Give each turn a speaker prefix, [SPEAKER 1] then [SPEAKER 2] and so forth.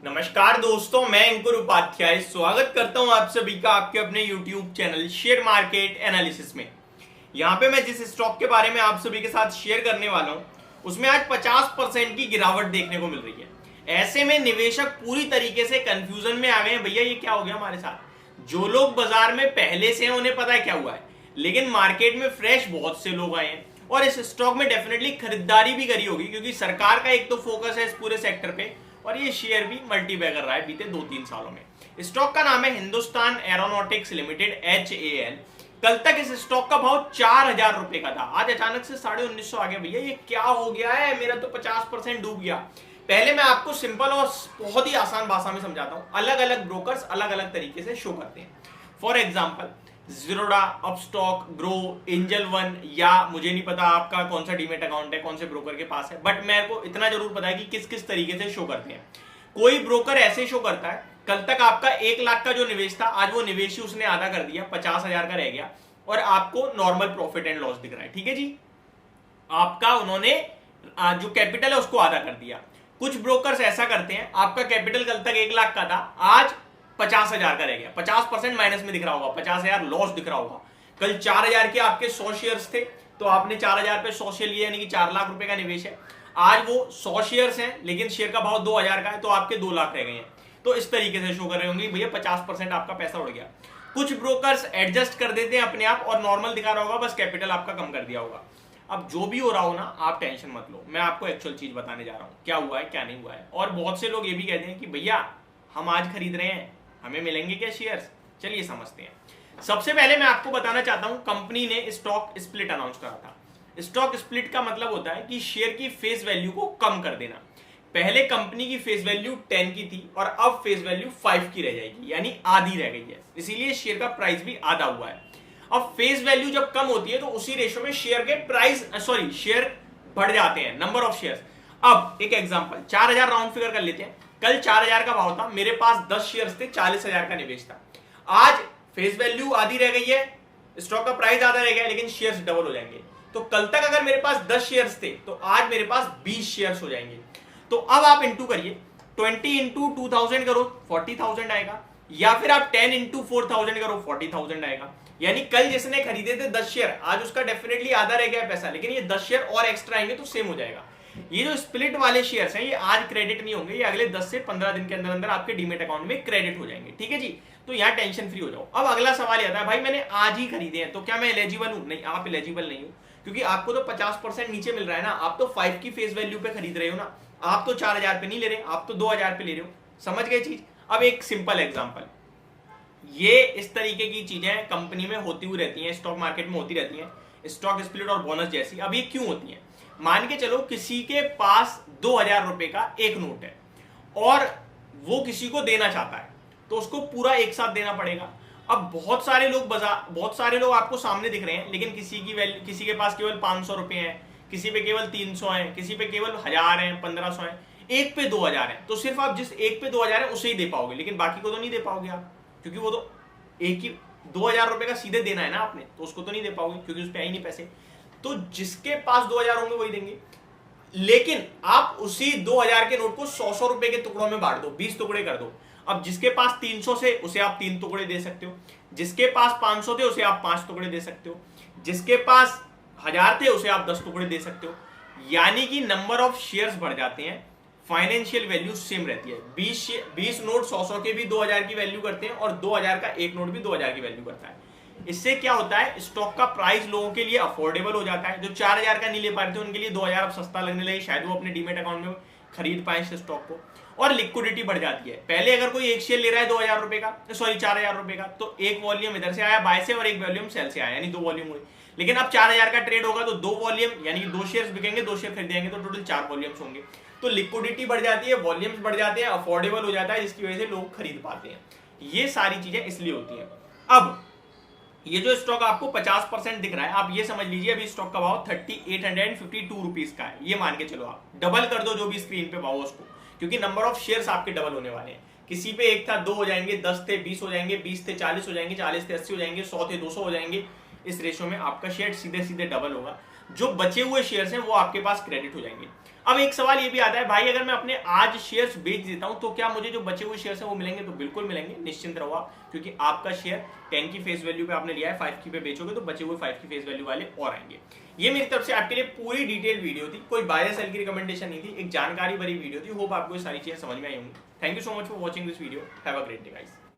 [SPEAKER 1] नमस्कार दोस्तों, मैं अंकुर उपाध्याय स्वागत करता हूं आप सभी का आपके अपने YouTube channel share market analysis में। यहां पे मैं जिस स्टॉक के बारे में आप सभी के साथ शेयर करने वाला हूं उसमें आज 50% की गिरावट देखने को मिल रही है। ऐसे में निवेशक पूरी तरीके से कंफ्यूजन में आ गए हैं, भैया ये क्या हो गया हमारे साथ। जो लोग बाजार में पहले से हैं उन्हें पता है क्या हुआ है, लेकिन मार्केट में फ्रेश बहुत से लोग आए हैं और इस स्टॉक में डेफिनेटली खरीदारी भी करी होगी, क्योंकि सरकार का एक तो फोकस है इस पूरे सेक्टर पे और ये शेयर भी मल्टीबैग कर रहा है बीते 2-3 सालों में। स्टॉक का नाम है हिंदुस्तान एरोनॉटिक्स लिमिटेड HAL। कल तक इस स्टॉक का भाव 4,000 रुपए का था, आज अचानक से 1950 आ गया। भैया ये क्या हो गया है, मेरा तो 50% डूब गया। पहले मैं आपको सिंपल और बहुत ही आसान भाषा में समझाता हूं। अलग अलग ब्रोकर्स अलग अलग तरीके से शो करते हैं। फॉर एग्जाम्पल जीरोडा, अपस्टॉक, ग्रो, एंजल वन, या मुझे नहीं पता आपका कौन सा डीमेट अकाउंट है, कौन से ब्रोकर के पास है, बट मेरे को इतना जरूर पता है कि किस किस तरीके से शो करते हैं। कोई ब्रोकर ऐसे शो करता है, कल तक आपका 1 लाख का जो निवेश था आज वो निवेश ही उसने आधा कर दिया, 50,000 का रह गया और आपको नॉर्मल प्रॉफिट एंड लॉस दिख रहा है। ठीक है जी, आपका उन्होंने जो कैपिटल है उसको आधा कर दिया। कुछ ब्रोकर्स ऐसा करते हैं, आपका कैपिटल कल तक 1 लाख का था, आज 50,000 का रह गया, 50% माइनस में दिख रहा होगा, 50,000 लॉस दिख रहा होगा। कल 4,000 के आपके 100 शेयर्स थे तो आपने 4,000 पे 100 शेयर लिए, यानी कि 4 लाख रुपए का निवेश है। आज वो 100 शेयर्स हैं लेकिन शेयर का भाव 2,000 का है तो आपके 2 लाख रह गए हैं। तो इस तरीके से शो कर रहे होंगे भैया 50% आपका पैसा उड़ गया। कुछ ब्रोकर्स एडजस्ट कर देते हैं अपने आप और नॉर्मल दिखा रहा होगा, बस कैपिटल आपका कम कर दिया होगा। अब जो भी हो रहा हो ना, आप टेंशन मत लो, मैं आपको एक्चुअल चीज बताने जा रहा हूं, क्या हुआ है क्या नहीं हुआ है। और बहुत से लोग ये भी कहते हैं कि भैया हम आज खरीद रहे हैं, हमें मिलेंगे क्या शेयर्स। चलिए समझते हैं। सबसे पहले मैं आपको बताना चाहता हूं, कंपनी ने स्टॉक स्प्लिट अनाउंस करा था। स्टॉक स्प्लिट का मतलब होता है कि शेयर की फेस वैल्यू को कम कर देना। पहले कंपनी की फेस वैल्यू 10 की थी और अब फेस वैल्यू 5 की रह जाएगी, यानी आधी रह गई है, इसीलिए शेयर का प्राइस भी आधा हुआ है। अब फेस वैल्यू जब कम होती है तो उसी रेशो में शेयर के शेयर बढ़ जाते हैं, नंबर ऑफ शेयर्स। अब एक एग्जांपल, 4,000 राउंड फिगर कर लेते हैं। कल 4,000 का भाव था, मेरे पास 10 शेयर्स थे, 40,000 का निवेश था। आज फेस वैल्यू आधी रह गई है, स्टॉक का प्राइस आधा रह गया, लेकिन शेयर्स डबल हो जाएंगे। तो कल तक अगर मेरे पास 10 शेयर्स थे तो आज मेरे पास 20 शेयर्स हो जाएंगे। तो अब आप इंटू करिए, 20 इंटू 2,000 करो 40,000 आएगा, या फिर आप 10 इंटू 4,000 करो 40,000 आएगा। यानी कल जिसने खरीदे थे 10 शेयर, आज उसका डेफिनेटली आधा रह गया पैसा, लेकिन ये 10 शेयर और एक्स्ट्रा आएंगे तो सेम हो जाएगा। ये जो स्प्लिट वाले शेयर्स हैं ये आज क्रेडिट नहीं होंगे, ये अगले 10 से 15 दिन के अंदर अंदर आपके डीमेट अकाउंट में क्रेडिट हो जाएंगे। ठीक है जी, तो यहाँ टेंशन फ्री हो जाओ। अब अगला सवाल आता है, भाई मैंने आज ही खरीदे हैं तो क्या मैं एलिजिबल हूं? नहीं, आप एलिजिबल नहीं हो, क्योंकि आपको तो 50% नीचे मिल रहा है ना। आप तो 5 की फेस वैल्यू पे खरीद रहे हो ना, आप तो 4,000 पे नहीं ले रहे, आप तो 2,000 पे ले रहे हो। समझ गए चीज? अब एक सिंपल एग्जांपल, ये इस तरीके की चीजें कंपनी में होती हुई रहती हैं, स्टॉक मार्केट में होती रहती हैं, स्टॉक स्प्लिट और बोनस जैसी। अब ये क्यों होती हैं? मान के चलो किसी के पास 2,000 रुपए का एक नोट है और वो किसी को देना चाहता है, तो उसको पूरा एक साथ देना पड़ेगा। अब बहुत सारे लोग आपको सामने दिख रहे हैं, लेकिन किसी के पास केवल 500 रुपए हैं, किसी पे केवल 300 है, किसी पे केवल 1,000 है, 1,500 है, एक पे 2,000 है। तो सिर्फ आप जिस एक पे 2,000 है उसे ही दे पाओगे, लेकिन बाकी को तो नहीं दे पाओगे आप, क्योंकि वो तो एक ही 2,000 रुपए का सीधे देना है ना आपने, तो उसको तो नहीं दे पाओगे क्योंकि उस पे आई नहीं पैसे। तो जिसके पास 2,000 होंगे वही देंगे, लेकिन आप उसी 2,000 के नोट को 100-100 रुपए के टुकड़ों में बांट दो, 20 टुकड़े कर दो। अब जिसके पास 300 से उसे आप 3 टुकड़े दे सकते हो, जिसके पास 500 थे उसे आप 5 टुकड़े दे सकते हो, जिसके पास 1,000 थे उसे आप 10 टुकड़े दे सकते हो। यानी कि नंबर ऑफ शेयर्स बढ़ जाते हैं, फाइनेंशियल वैल्यू सेम रहती है। 20 नोट 100-100 के भी 2,000 की वैल्यू करते हैं और 2,000 का एक नोट भी 2,000 की वैल्यू करता है। इससे क्या होता है, स्टॉक का प्राइस लोगों के लिए अफोर्डेबल हो जाता है। जो 4,000 का नहीं ले पा रहे थे उनके लिए 2,000 अब सस्ता लगने लगे, शायद वो अपने डीमेट अकाउंट में खरीद पाए इस स्टॉक को। और लिक्विडिटी बढ़ जाती है। पहले अगर कोई एक शेयर ले रहा है 2,000 रुपए का, 4,000 रुपए का, तो एक वॉल्यूम इधर से आया बाय से और एक वॉल्यूम सेल से आया, यानी 2 वॉल्यूम हुए। लेकिन अब 4,000 का ट्रेड होगा तो 2 वॉल्यूम यानी कि 2 शेयर्स बिकेंगे, 2 शेयर खरीदेंगे तो टोटल 4 वॉल्यूम्स होंगे। तो लिक्विडिटी बढ़ जाती है, वॉल्यूम्स बढ़ जाते हैं, अफोर्डेबल हो जाता है, जिसकी वजह से लोग खरीद पाते हैं। ये सारी चीजें इसलिए होती हैं। अब ये जो स्टॉक आपको 50% दिख रहा है, आप ये समझ लीजिए अभी स्टॉक का भाव 3,852 रुपीज का है। ये मान के चलो, आप डबल कर दो जो भी स्क्रीन पे भाव उसको, क्योंकि नंबर ऑफ शेयर्स आपके डबल होने वाले हैं। किसी पे एक था 2 हो जाएंगे, 10 थे 20 हो जाएंगे, 20 थे 40 हो जाएंगे, 40 थे 80 हो जाएंगे, 100 थे 200 हो जाएंगे। इस रेशो में आपका शेयर सीधे सीधे डबल होगा। जो बचे हुए शेयर्स हैं वो आपके पास क्रेडिट हो जाएंगे। अब एक सवाल ये भी आता है, भाई अगर मैं अपने आज शेयर्स बेच देता हूं तो क्या मुझे जो बचे हुए शेयर्स हैं वो मिलेंगे? तो बिल्कुल मिलेंगे, निश्चिंत रहो आप, क्योंकि आपका शेयर 10 की फेस वैल्यू पे आपने लिया है, 5 की पे बेचोगे तो बचे हुए 5 की फेस वैल्यू वाले और आएंगे। ये मेरी तरफ से आपके लिए पूरी डिटेल वीडियो थी, कोई बाय या सेल की रिकमेंडेशन नहीं थी, एक जानकारी भरी वीडियो थी। होप आपको ये सारी चीजें समझ में आई होंगी। Thank you so much for watching this video. Have a great day guys.